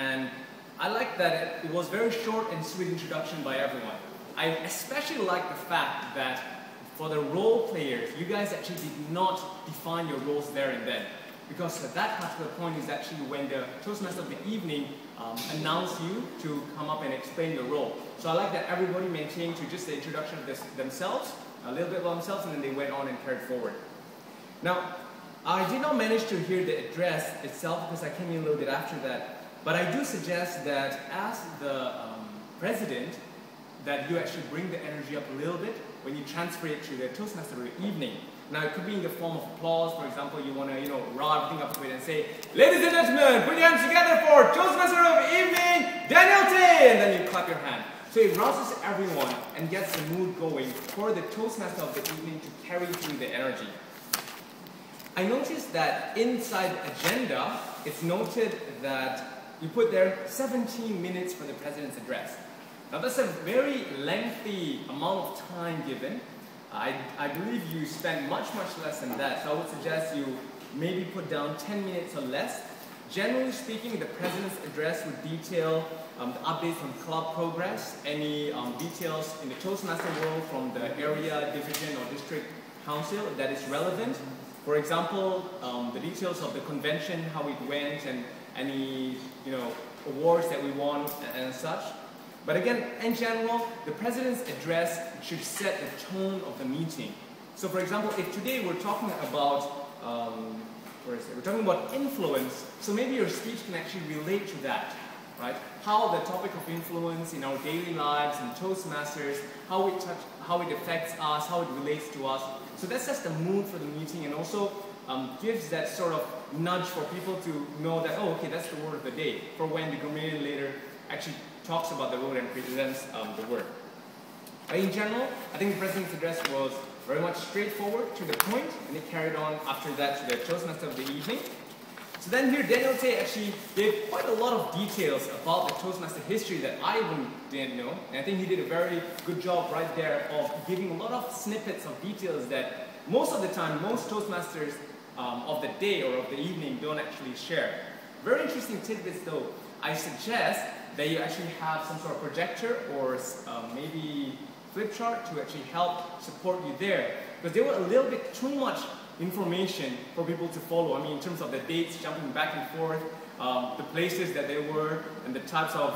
And I like that it was very short and sweet introduction by everyone. I especially like the fact that for the role players, you guys actually did not define your roles there and then. Because at that particular point is actually when the Toastmaster of the evening announced you to come up and explain your role. So I like that everybody maintained to just the introduction of themselves, a little bit about themselves, and then they went on and carried forward. Now, I did not manage to hear the address itself because I came in a little bit after that, but I do suggest that as the president, that you actually bring the energy up a little bit when you transfer it to the Toastmaster of the evening. Now, it could be in the form of applause. For example, you want to, roar everything up to it and say, "Ladies and gentlemen, put your hands together for Toastmaster of the evening, Daniel Tay!" And then you clap your hand. So it rouses everyone and gets the mood going for the Toastmaster of the evening to carry through the energy. I noticed that inside the agenda, it's noted that you put there 17 minutes for the President's address. Now that's a very lengthy amount of time given. I believe you spent much less than that, so I would suggest you maybe put down 10 minutes or less. Generally speaking, the President's address would detail the updates on club progress, any details in the Toastmaster world from the area, division, or district council that is relevant. For example, the details of the convention, how it went, and any awards that we won and such. But again, in general, the President's address should set the tone of the meeting. So for example, if today we're talking about, we're talking about influence, so maybe your speech can actually relate to that, right? How the topic of influence in our daily lives and Toastmasters, how it affects us, how it relates to us. So that sets the mood for the meeting and also gives that sort of nudge for people to know that, oh, okay, that's the word of the day, for when the grammarian later actually talks about the word and presents the word. But in general, I think the President's address was very much straightforward, to the point, and it carried on after that to the Toastmaster of the evening. So then here, Daniel Tay actually gave quite a lot of details about the Toastmaster history that I even didn't know. And I think he did a very good job right there of giving a lot of snippets of details that most of the time, most Toastmasters of the day or of the evening don't actually share. Very interesting tidbits though. I suggest that you actually have some sort of projector or maybe flip chart to actually help support you there, because there were a little bit too much information for people to follow. I mean, in terms of the dates jumping back and forth, the places that they were, and the types of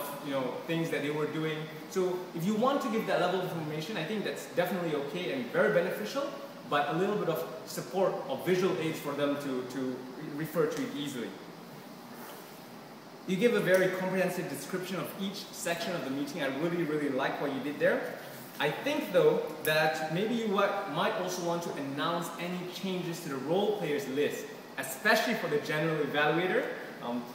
things that they were doing. So if you want to give that level of information, I think that's definitely okay and very beneficial, but a little bit of support of visual aids for them to refer to it easily. You give a very comprehensive description of each section of the meeting. I really like what you did there. I think though that maybe you might also want to announce any changes to the role players list, especially for the general evaluator,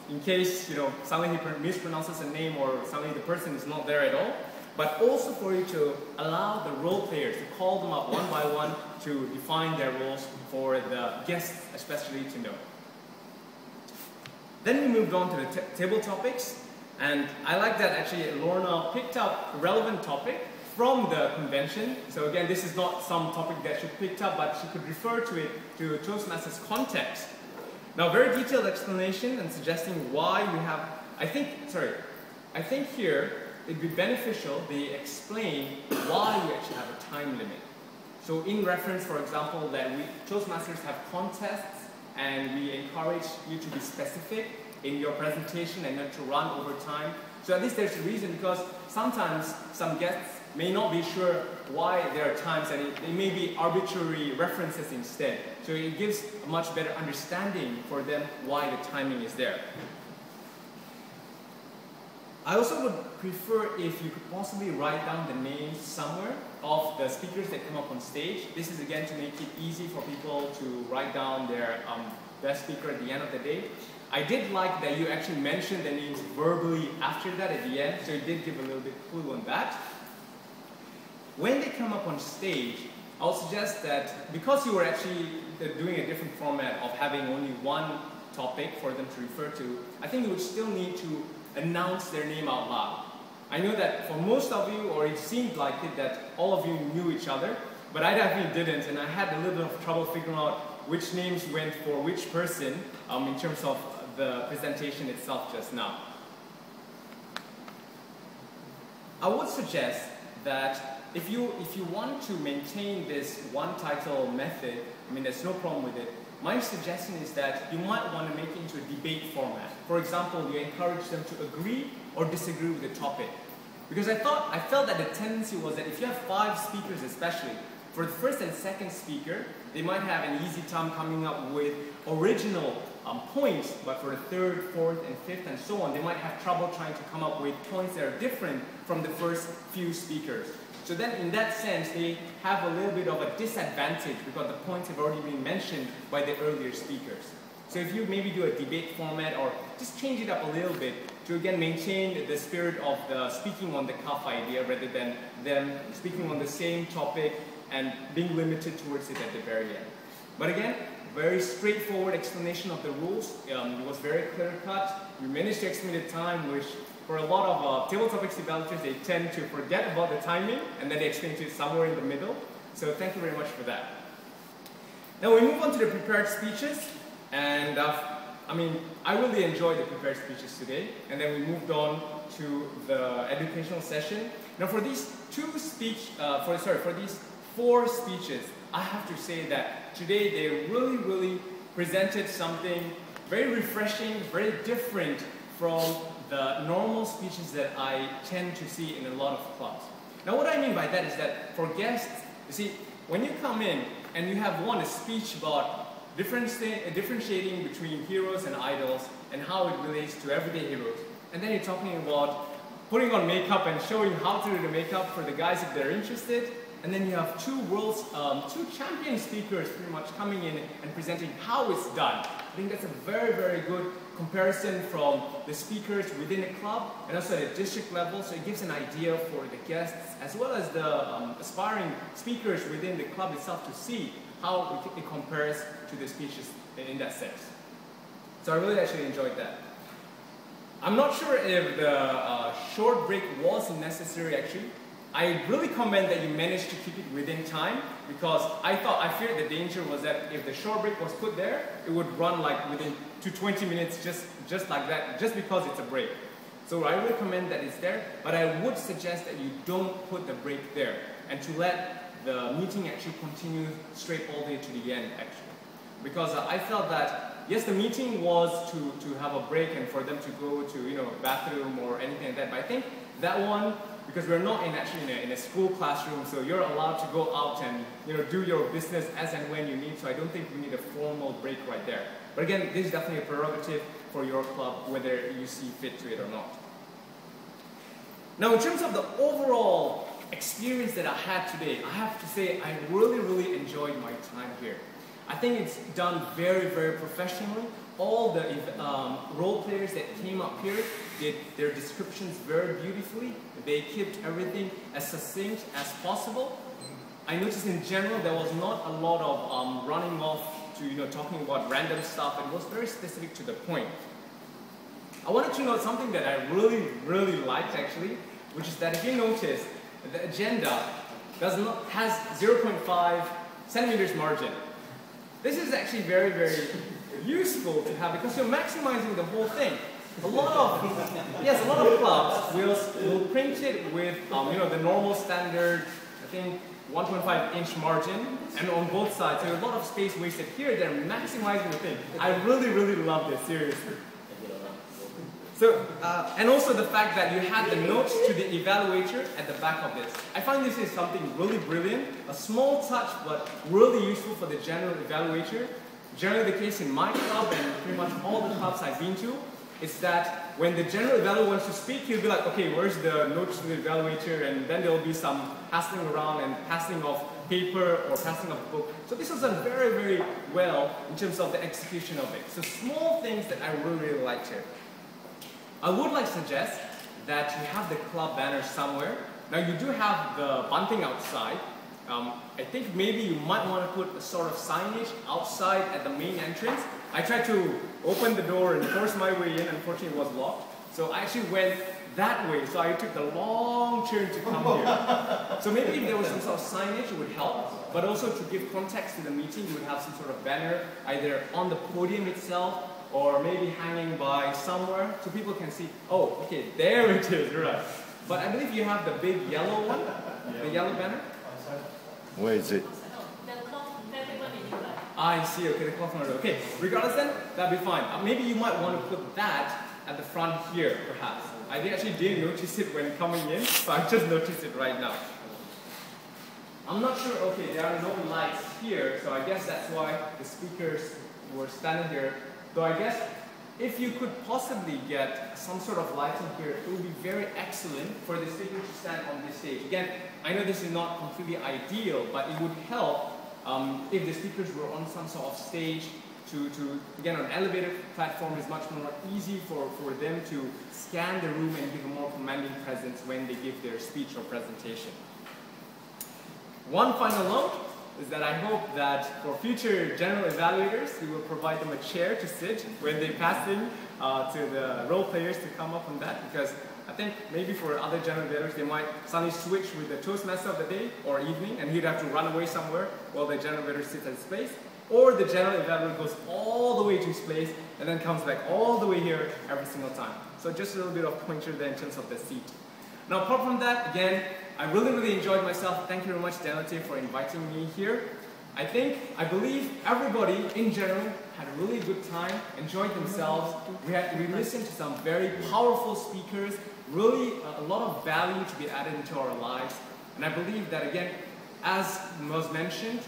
in case suddenly he mispronounces a name or suddenly the person is not there at all. But also for you to allow the role players to call them up one by one to define their roles for the guests especially to know. Then we moved on to the table topics, and I like that actually Lorna picked up a relevant topic from the convention. So again, this is not some topic that she picked up, but she could refer to it to Toastmasters context. Now, very detailed explanation and suggesting why we have, I think here it'd be beneficial they explain why we actually have a time limit. So in reference, for example, that Toastmasters have contests, and we encourage you to be specific in your presentation and not to run over time. So at least there's a reason, because sometimes some guests may not be sure why there are times, and they may be arbitrary references instead. So it gives a much better understanding for them why the timing is there. I also would prefer if you could possibly write down the names somewhere of the speakers that come up on stage. This is again to make it easy for people to write down their best speaker at the end of the day. I did like that you actually mentioned the names verbally after that at the end, so it did give a little bit clue on that. When they come up on stage, I'll suggest that because you were actually doing a different format of having only one topic for them to refer to, I think you would still need to announce their name out loud. I know that for most of you, or it seemed like it, that all of you knew each other, but I definitely didn't, and I had a little bit of trouble figuring out which names went for which person in terms of the presentation itself just now. I would suggest that if you want to maintain this one title method, I mean, there's no problem with it. My suggestion is that you might want to make it into a debate format. For example, you encourage them to agree or disagree with the topic. Because I felt that the tendency was that if you have 5 speakers especially, for the first and second speaker, they might have an easy time coming up with original points, but for the third, fourth, and fifth, and so on, they might have trouble trying to come up with points that are different from the first few speakers. So then in that sense, they have a little bit of a disadvantage because the points have already been mentioned by the earlier speakers. So if you maybe do a debate format or just change it up a little bit to again maintain the spirit of the speaking on the cuff idea rather than them speaking on the same topic and being limited towards it at the very end. But again, very straightforward explanation of the rules. It was very clear cut. We managed to explain the time, which for a lot of table topics evaluators, they tend to forget about the timing and then they explain to it somewhere in the middle. So thank you very much for that. Now we move on to the prepared speeches. And I mean, I really enjoyed the prepared speeches today. And then we moved on to the educational session. Now for these for these 4 speeches, I have to say that today they really presented something very refreshing, very different from the normal speeches that I tend to see in a lot of clubs. Now what I mean by that is that for guests, you see, when you come in and you have a speech about differentiating between heroes and idols and how it relates to everyday heroes, and then you're talking about putting on makeup and showing how to do the makeup for the guys if they're interested, and then you have 2 champion speakers pretty much coming in and presenting how it's done. I think that's a very good comparison from the speakers within the club and also at a district level, so it gives an idea for the guests as well as the aspiring speakers within the club itself to see how it compares to the speeches in that sense. So I really actually enjoyed that. I'm not sure if the short break was necessary actually. I really commend that you managed to keep it within time because I feared the danger was that if the short break was put there, it would run like within 20 minutes just like that, just because it's a break. So I really commend that it's there, but I would suggest that you don't put the break there and to let the meeting actually continue straight all the way to the end actually. Because I felt that yes, the meeting was to have a break and for them to go to bathroom or anything like that, but I think that one, because we're not in a school classroom, so you're allowed to go out and do your business as and when you need. So I don't think we need a formal break right there. But again, this is definitely a prerogative for your club, whether you see fit to it or not. Now, in terms of the overall experience that I had today, I have to say I really enjoyed my time here. I think it's done very professionally. All the role players that came up here did their descriptions very beautifully. They kept everything as succinct as possible. I noticed in general there was not a lot of running off to talking about random stuff. It was very specific to the point. I wanted to note something that I really liked actually, which is that if you notice, the agenda has 0.5 centimeters margin. This is actually very useful to have because you're maximizing the whole thing. A lot of clubs will print it with the normal standard, I think 1.5-inch margin, and on both sides. So a lot of space wasted. Here they're maximizing the thing. I really love this, seriously. So, and also the fact that you had the notes to the evaluator at the back of this. I find this is something really brilliant, a small touch but really useful for the general evaluator. Generally the case in my club and pretty much all the clubs I've been to, is that when the general evaluator wants to speak, he'll be like, okay, where's the notes to the evaluator? And then there'll be some passing around and passing of paper or passing of a book. So this was done very well in terms of the execution of it. So small things that I really liked here. I would like to suggest that you have the club banner somewhere. Now you do have the bunting outside. I think maybe you might want to put a sort of signage outside at the main entrance. I tried to open the door and force my way in, unfortunately it was locked. So I actually went that way, so I took the long turn to come here. So maybe if there was some sort of signage it would help, but also to give context to the meeting, you would have some sort of banner either on the podium itself or maybe hanging by somewhere so people can see, oh, okay, there it is, right. But I believe you have the big yellow one, the yellow banner. Where is it? I see, okay, the cloth order. Okay, regardless then, that'd be fine. Maybe you might want to put that at the front here, perhaps. I actually didn't notice it when coming in, so I just noticed it right now. I'm not sure, okay, there are no lights here, so I guess that's why the speakers were standing here. Though I guess if you could possibly get some sort of lighting here, it would be very excellent for the speakers to stand on this stage. Again, I know this is not completely ideal, but it would help if the speakers were on some sort of stage again, on an elevator platform is much more easy for them to scan the room and give a more commanding presence when they give their speech or presentation. One final note is that I hope that for future general evaluators, you will provide them a chair to sit when they pass in to the role players to come up on that, because I think maybe for other general evaluators, they might suddenly switch with the Toastmaster of the day or evening, and he'd have to run away somewhere while the general evaluator sits at his place. Or the general evaluator goes all the way to his place and then comes back all the way here every single time. So just a little bit of pointer there in terms of the seat. Now apart from that, again, I really enjoyed myself. Thank you very much, Danote, for inviting me here. I believe everybody in general had a really good time, enjoyed themselves. We listened to some very powerful speakers, really a lot of value to be added into our lives. And I believe that, again, as was mentioned,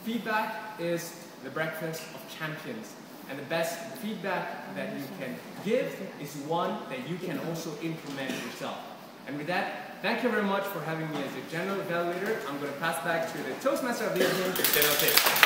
feedback is the breakfast of champions. And the best feedback that you can give is one that you can also implement yourself. And with that, thank you very much for having me as your general evaluator. I'm going to pass back to the Toastmaster of the evening, Danote.